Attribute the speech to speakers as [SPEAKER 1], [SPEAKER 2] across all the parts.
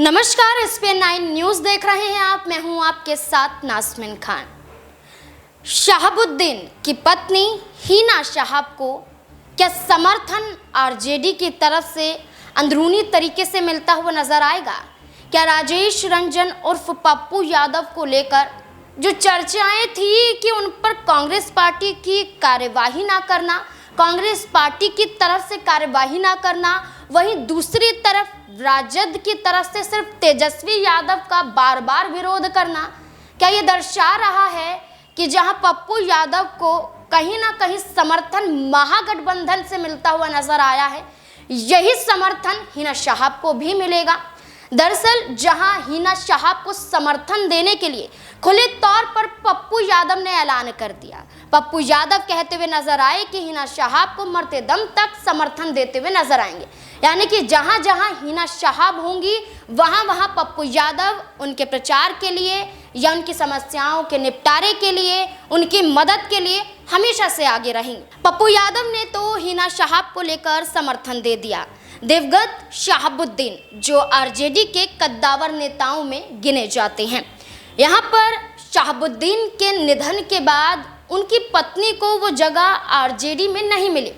[SPEAKER 1] नमस्कार, SPN9 news देख रहे हैं आप। मैं हूं आपके साथ नाज़मीन खान। शहाबुद्दीन की पत्नी हिना शहाब को क्या समर्थन आरजेडी की तरफ से अंदरूनी तरीके से मिलता हुआ नजर आएगा? क्या राजेश रंजन उर्फ पप्पू यादव को लेकर जो चर्चाएं थी कि उन पर कांग्रेस पार्टी की कार्यवाही ना करना, कांग्रेस पार्टी की तरफ से कार्यवाही ना करना, वहीं दूसरी तरफ राजद की तरफ से सिर्फ तेजस्वी यादव का बार बार विरोध करना, क्या ये दर्शा रहा है कि जहां पप्पू यादव को कहीं ना कहीं समर्थन महागठबंधन से मिलता हुआ नजर आया है, यही समर्थन हिना शहाब को भी मिलेगा? दरअसल जहां हिना शहाब को समर्थन देने के लिए खुले तौर पर पप्पू यादव ने ऐलान कर दिया। पप्पू यादव कहते हुए नजर आए कि हिना शहाब को मरते दम तक समर्थन देते हुए नजर आएंगे, यानी कि जहां जहां हिना शहाब होंगी वहां वहां पप्पू यादव उनके प्रचार के लिए या उनकी समस्याओं के निपटारे के लिए, उनकी मदद के लिए हमेशा से आगे रहेंगे। पप्पू यादव ने तो हिना शहाब को लेकर समर्थन दे दिया। दिवंगत शहाबुद्दीन जो आरजेडी के कद्दावर नेताओं में गिने जाते हैं, यहाँ पर शहाबुद्दीन के निधन के बाद उनकी पत्नी को वो जगह आरजेडी में नहीं मिली,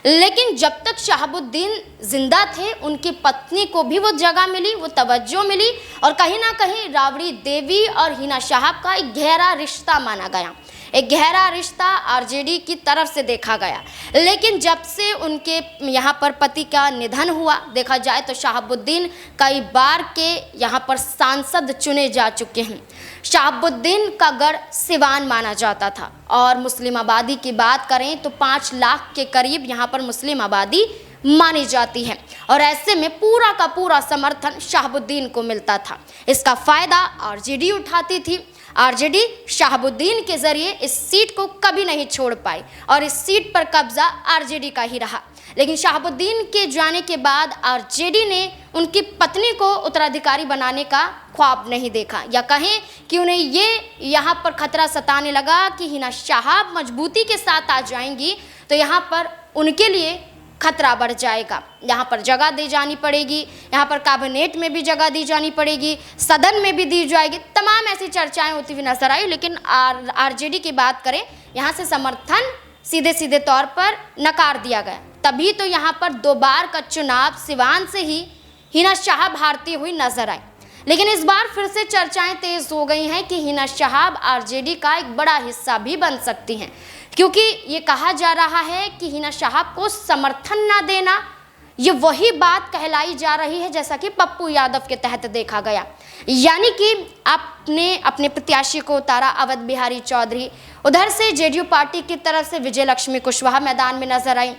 [SPEAKER 1] लेकिन जब तक शहाबुद्दीन जिंदा थे उनकी पत्नी को भी वो जगह मिली, वो तवज्जो मिली और कहीं ना कहीं राबड़ी देवी और हिना शहाब का एक गहरा रिश्ता माना गया, एक गहरा रिश्ता आरजेडी की तरफ से देखा गया। लेकिन जब से उनके यहाँ पर पति का निधन हुआ, देखा जाए तो शहाबुद्दीन कई बार के यहाँ पर सांसद चुने जा चुके हैं। शहाबुद्दीन का गढ़ सिवान माना जाता था और मुस्लिम आबादी की बात करें तो 5 लाख के करीब यहाँ पर मुस्लिम आबादी मानी जाती है और ऐसे में पूरा का पूरा समर्थन शहाबुद्दीन को मिलता था। इसका फायदा आरजेडी उठाती थी। आरजेडी शहाबुद्दीन के जरिए इस सीट को कभी नहीं छोड़ पाई और इस सीट पर कब्जा आरजेडी का ही रहा। लेकिन शहाबुद्दीन के जाने के बाद आरजेडी ने उनकी पत्नी को उत्तराधिकारी बनाने का ख्वाब नहीं देखा, या कहें कि उन्हें ये यहाँ पर खतरा सताने लगा कि हिना शहाब मजबूती के साथ आ जाएंगी तो यहाँ पर उनके लिए खतरा बढ़ जाएगा। यहाँ पर जगह दी जानी पड़ेगी, यहाँ पर कैबिनेट में भी जगह दी जानी पड़ेगी, सदन में भी दी जाएगी, तमाम ऐसी चर्चाएं होती हुई नजर आई। लेकिन आरजेडी की बात करें, यहाँ से समर्थन सीधे सीधे तौर पर नकार दिया गया। तभी तो यहाँ पर 2 बार का चुनाव सिवान से ही हिना शहाब हारती हुई नजर आई। लेकिन इस बार फिर से चर्चाएं तेज हो गई हैं कि हिना शहाब आरजेडी का एक बड़ा हिस्सा भी बन सकती हैं, क्योंकि ये कहा जा रहा है कि हिना शहाब को समर्थन ना देना ये वही बात कहलाई जा रही है जैसा कि पप्पू यादव के तहत देखा गया, यानी कि आपने अपने प्रत्याशी को उतारा अवध बिहारी चौधरी, उधर से जेडीयू पार्टी की तरफ से विजय लक्ष्मी कुशवाहा मैदान में नजर आई,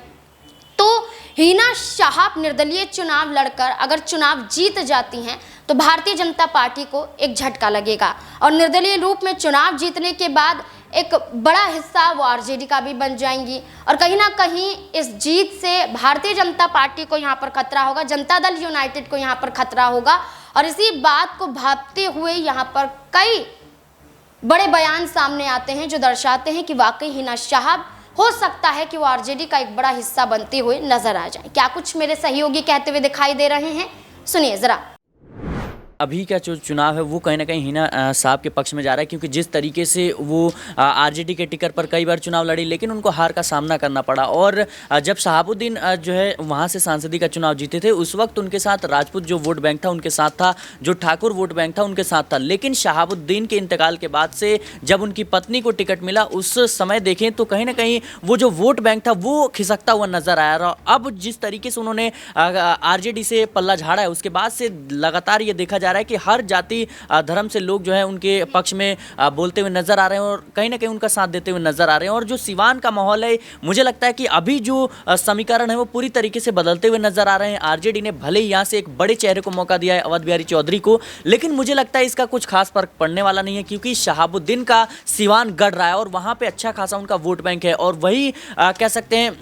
[SPEAKER 1] तो हिना शहाब निर्दलीय चुनाव लड़कर अगर चुनाव जीत जाती हैं तो भारतीय जनता पार्टी को एक झटका लगेगा और निर्दलीय रूप में चुनाव जीतने के बाद एक बड़ा हिस्सा वो आरजेडी का भी बन जाएंगी और कहीं ना कहीं इस जीत से भारतीय जनता पार्टी को यहाँ पर खतरा होगा, जनता दल यूनाइटेड को यहाँ पर खतरा होगा। और इसी बात को भांपते हुए यहाँ पर कई बड़े बयान सामने आते हैं जो दर्शाते हैं कि वाकई हिना शहाब हो सकता है कि वो आरजेडी का एक बड़ा हिस्सा बनते हुए नजर आ जाए। क्या कुछ मेरे सहयोगी कहते हुए दिखाई दे रहे हैं, सुनिए जरा।
[SPEAKER 2] अभी का जो चुनाव है वो कहीं ना कहीं हिना साहब के पक्ष में जा रहा है, क्योंकि जिस तरीके से वो आरजेडी के टिकट पर कई बार चुनाव लड़ी लेकिन उनको हार का सामना करना पड़ा। और जब शहाबुद्दीन जो है वहाँ से सांसदी का चुनाव जीते थे उस वक्त उनके साथ राजपूत जो वोट बैंक था उनके साथ था, जो ठाकुर वोट बैंक था उनके साथ था। लेकिन शहाबुद्दीन के इंतकाल के बाद से जब उनकी पत्नी को टिकट मिला उस समय देखें तो कहीं ना कहीं वो जो वोट बैंक था वो खिसकता हुआ नजर आया रहा। अब जिस तरीके से उन्होंने आरजेडी से पल्ला झाड़ा है उसके बाद से लगातार ये देखा जा रहा है कि हर जाति धर्म से लोग जो है उनके पक्ष में बोलते हुए नजर आ रहे हैं और कहीं ना कहीं उनका साथ देते हुए नजर आ रहे हैं। और जो सिवान का माहौल है मुझे लगता है कि अभी जो समीकरण है वो पूरी तरीके से बदलते हुए नजर आ रहे हैं। आरजेडी ने भले ही यहाँ से एक बड़े चेहरे को मौका दिया है अवध बिहारी चौधरी को, लेकिन मुझे लगता है इसका कुछ खास फर्क पड़ने वाला नहीं है, क्योंकि शहाबुद्दीन का सिवान गढ़ रहा है और वहाँ पे अच्छा खासा उनका वोट बैंक है और वही कह सकते हैं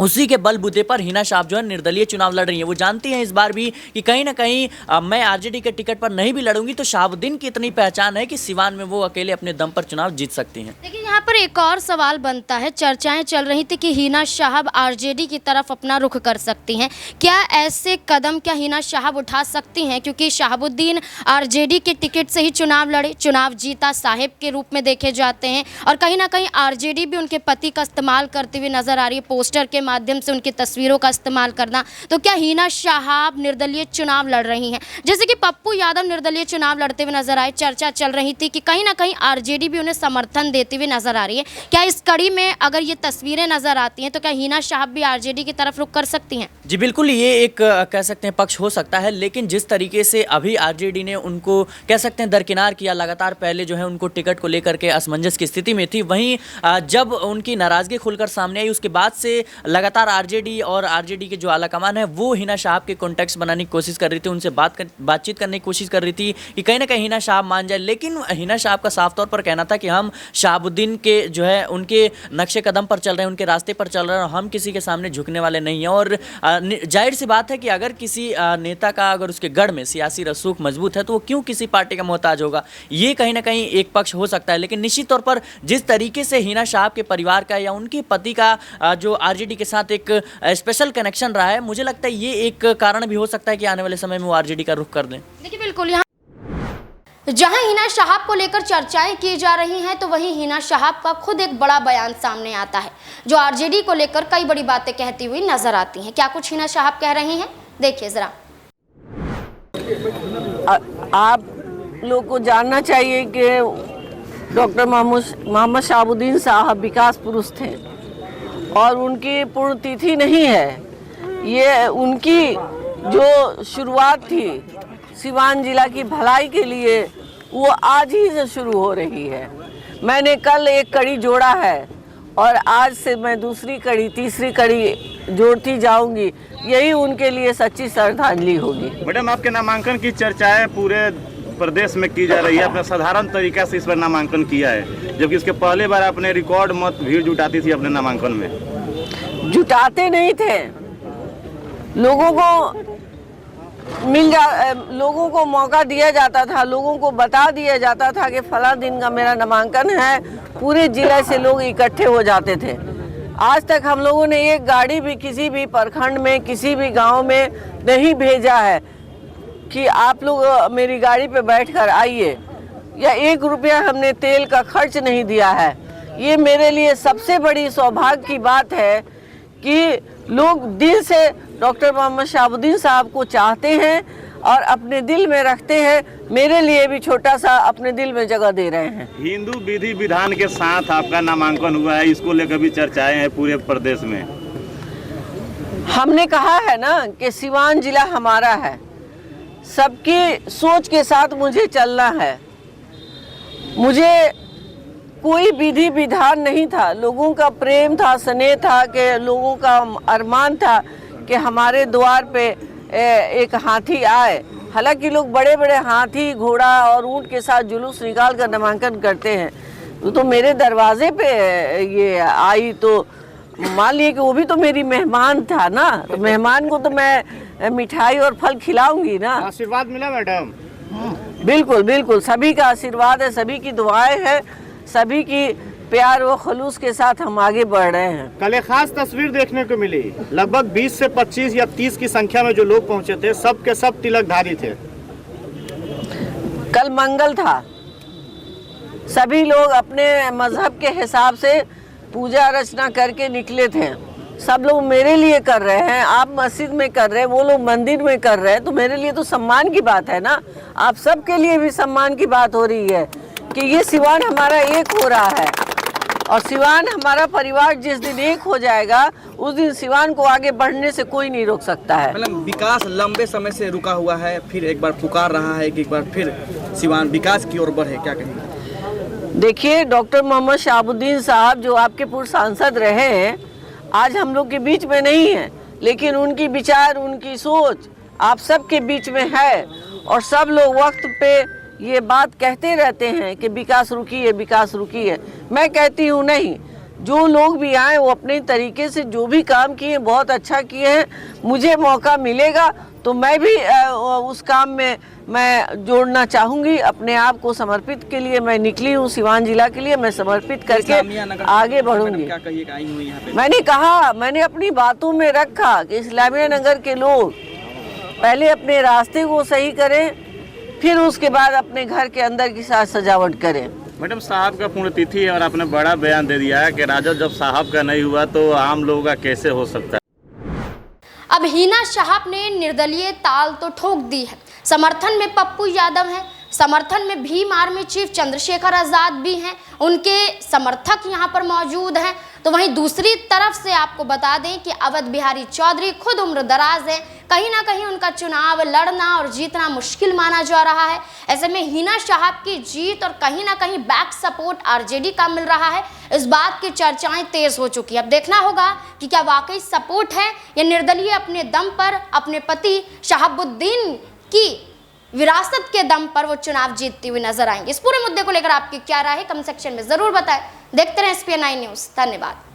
[SPEAKER 2] उसी के बलबूते पर हिना शाह जो है निर्दलीय चुनाव लड़ रही हैं। वो जानती हैं इस बार भी कि कहीं ना कहीं मैं आरजेडी के टिकट पर नहीं भी लड़ूंगी तो शहाबुद्दीन की इतनी पहचान है कि सिवान में वो अकेले अपने दम पर चुनाव जीत सकती हैं।
[SPEAKER 1] लेकिन यहाँ पर एक और सवाल बनता है, चर्चाएं चल रही थी कि हिना शाह आरजेडी की तरफ अपना रुख कर सकती हैं। क्या ऐसे कदम क्या हिना शाह उठा सकती हैं? क्योंकि शहाबुद्दीन आरजेडी के टिकट से ही चुनाव लड़े, चुनाव जीता, साहिब के रूप में देखे जाते हैं और कहीं ना कहीं आरजेडी भी उनके पति का इस्तेमाल करते हुए नजर आ रही है, पोस्टर के माध्यम से उनकी तस्वीरों का इस्तेमाल करना। तो क्या हिना शाह निर्दलीय चुनाव लड़ रही हैं? जैसे कि पप्पू यादव निर्दलीय चुनाव लड़ते हुए नजर आए, चर्चा चल रही थी कि कहीं ना कहीं आरजेडी भी उन्हें समर्थन देती हुई नजर आ रही है। क्या इस कड़ी में अगर ये तस्वीरें नजर आती हैं तो क्या हिना शाह भी आरजेडी की तरफ रुख कर सकती हैं?
[SPEAKER 2] जी बिल्कुल, ये एक कह सकते हैं पक्ष हो सकता है, लेकिन जिस तरीके से अभी आरजेडी ने उनको कह सकते हैं दरकिनार किया, लगातार पहले जो है उनको टिकट को लेकर के असमंजस की स्थिति में थी, वहीं जब उनकी नाराजगी खुलकर सामने आई उसके बाद से लगातार आरजेडी और आरजेडी के जो आलाकमान है वो हिना शाह के कॉन्टैक्ट्स बनाने की कोशिश कर रही थी, उनसे बातचीत करने की कोशिश कर रही थी कि कहीं ना कहीं हिना शाह मान जाए। लेकिन हिना शाह का साफ तौर पर कहना था कि हम शहाबुद्दीन के जो है उनके नक्शे कदम पर चल रहे हैं, उनके रास्ते पर चल रहे हैं और हम किसी के सामने झुकने वाले नहीं हैं। और जाहिर सी बात है कि अगर किसी नेता का अगर उसके गढ़ में सियासी रसूख मजबूत है तो वो क्यों किसी पार्टी का मोहताज होगा, ये कहीं ना कहीं एक पक्ष हो सकता है। लेकिन निश्चित तौर पर जिस तरीके से हिना शाह के परिवार का या उनके पति का जो आरजेडी के साथ एक स्पेशल कनेक्शन रहा है, मुझे लगता है ये एक कारण भी हो सकता है कि आने वाले समय में वो आरजेडी का रुख कर दें।
[SPEAKER 1] देखिए बिल्कुल, यहाँ जहां हिना शाह को लेकर चर्चाएं की जा रही हैं तो वहीं हिना शाह का खुद एक बड़ा बयान सामने आता है जो आरजेडी को लेकर कई बड़ी बातें कहती हुई नजर आती हैं। क्या कुछ हिना शाह कह रही हैं, देखिए जरा।
[SPEAKER 3] आप लोग को जानना चाहिए कि डॉक्टर मोहम्मद शहाबुद्दीन साहब विकास पुरुष थे और उनकी पुण्यतिथि नहीं है। ये उनकी जो शुरुआत थी सिवान जिला की भलाई के लिए वो आज ही से शुरू हो रही है। मैंने कल एक कड़ी जोड़ा है और आज से मैं दूसरी कड़ी, तीसरी कड़ी जोड़ती जाऊंगी। यही उनके लिए सच्ची श्रद्धांजलि होगी।
[SPEAKER 4] मैडम, आपके नामांकन की चर्चाएं पूरे प्रदेश में की जा रही है। आपने साधारण तरीका से इस पर नामांकन किया है, जबकि इसके पहले बार आपने रिकॉर्ड मत भीड़ जुटाती थी अपने नामांकन में।
[SPEAKER 3] जुटाते नहीं थे, लोगों को लोगों को मौका दिया जाता था, लोगों को बता दिया जाता था कि फला दिन का मेरा नामांकन है। पूरे जिले से लोग इकट्ठे हो जाते थे। आज तक हम लोगों ने एक गाड़ी भी किसी भी प्रखंड में, किसी भी गांव में नहीं भेजा है कि आप लोग मेरी गाड़ी पे बैठकर आइए, या 1 रुपया हमने तेल का खर्च नहीं दिया है। ये मेरे लिए सबसे बड़ी सौभाग्य की बात है कि लोग दिल से डॉक्टर मोहम्मद शहाबुद्दीन साहब को चाहते हैं और अपने दिल में रखते हैं। मेरे लिए भी छोटा सा अपने दिल में जगह दे रहे हैं।
[SPEAKER 4] हिंदू विधि विधान के साथ आपका नामांकन हुआ है, इसको लेकर भी चर्चाएं हैं पूरे प्रदेश में।
[SPEAKER 3] हमने कहा है ना कि सिवान जिला हमारा है, सबकी सोच के साथ मुझे चलना है। मुझे कोई विधि विधान नहीं था, लोगों का प्रेम था, स्नेह था, कि लोगों का अरमान था कि हमारे द्वार पे एक हाथी आए। हालांकि लोग बड़े बड़े हाथी, घोड़ा और ऊंट के साथ जुलूस निकाल कर नामांकन करते हैं, तो मेरे दरवाजे पे ये आई तो मान लिए कि वो भी तो मेरी मेहमान था ना, तो मेहमान को तो मैं मिठाई और फल खिलाऊंगी ना।
[SPEAKER 4] आशीर्वाद मिला मैडम?
[SPEAKER 3] बिल्कुल बिल्कुल, सभी का आशीर्वाद है, सभी की दुआएं हैं, सभी की प्यार व खलूस के साथ हम आगे बढ़ रहे हैं।
[SPEAKER 5] कल एक खास तस्वीर देखने को मिली, लगभग 20 से 25 या 30 की संख्या में जो लोग पहुंचे थे, सब के सब तिलकधारी थे।
[SPEAKER 3] कल मंगल था, सभी लोग अपने मजहब के हिसाब से पूजा अर्चना करके निकले थे। सब लोग मेरे लिए कर रहे हैं, आप मस्जिद में कर रहे हैं, वो लोग मंदिर में कर रहे हैं, तो मेरे लिए तो सम्मान की बात है ना। आप सबके लिए भी सम्मान की बात हो रही है कि ये सिवान हमारा एक हो रहा है, और सिवान हमारा परिवार जिस दिन एक हो जाएगा उस दिन सिवान को आगे बढ़ने से कोई नहीं रोक सकता है।
[SPEAKER 6] मतलब विकास लंबे समय से रुका हुआ है, फिर एक बार पुकार रहा है कि एक बार फिर सिवान विकास की ओर बढ़े, क्या कहेंगे?
[SPEAKER 3] देखिए, डॉक्टर मोहम्मद शहाबुद्दीन साहब जो आपके पूर्व सांसद रहे हैं, आज हम लोग के बीच में नहीं है, लेकिन उनकी विचार, उनकी सोच आप सबके बीच में है। और सब लोग वक्त पे ये बात कहते रहते हैं कि विकास रुकी है, विकास रुकी है। मैं कहती हूँ नहीं, जो लोग भी आए वो अपने तरीके से जो भी काम किए बहुत अच्छा किए हैं। मुझे मौका मिलेगा तो मैं भी उस काम में मैं जोड़ना चाहूँगी। अपने आप को समर्पित के लिए मैं निकली हूँ, सिवान जिला के लिए मैं समर्पित करके आगे बढ़ूँगी।
[SPEAKER 6] क्या कहिएगा, आई हुई यहाँ पे?
[SPEAKER 3] मैंने कहा, मैंने अपनी बातों में रखा कि इस्लामिया नगर के लोग पहले अपने रास्ते को सही करें, फिर उसके बाद अपने घर के अंदर की साज सजावट करें।
[SPEAKER 4] मैडम, साहब का पुण्यतिथि है और आपने बड़ा बयान दे दिया है कि राजद जब साहब का नहीं हुआ तो आम लोगों का कैसे हो सकता है।
[SPEAKER 1] अब हिना शहाब ने निर्दलीय ताल तो ठोक दी है। समर्थन में पप्पू यादव हैं, समर्थन में भीम आर्मी चीफ चंद्रशेखर आजाद भी हैं, उनके समर्थक यहां पर मौजूद हैं। तो वहीं दूसरी तरफ से आपको बता दें कि अवध बिहारी चौधरी खुद उम्र दराज हैं, कहीं ना कहीं उनका चुनाव लड़ना और जीतना मुश्किल माना जा रहा है। ऐसे में हिना शहाब की जीत और कहीं ना कहीं बैक सपोर्ट आरजेडी का मिल रहा है, इस बात की चर्चाएं तेज हो चुकी है। अब देखना होगा कि क्या वाकई सपोर्ट है या निर्दलीय अपने दम पर, अपने पति शहाबुद्दीन की विरासत के दम पर वो चुनाव जीतती हुई नजर आएंगे। इस पूरे मुद्दे को लेकर आपकी क्या राय है, कमेंट सेक्शन में जरूर बताएं। देखते रहें SPN9 न्यूज़। धन्यवाद।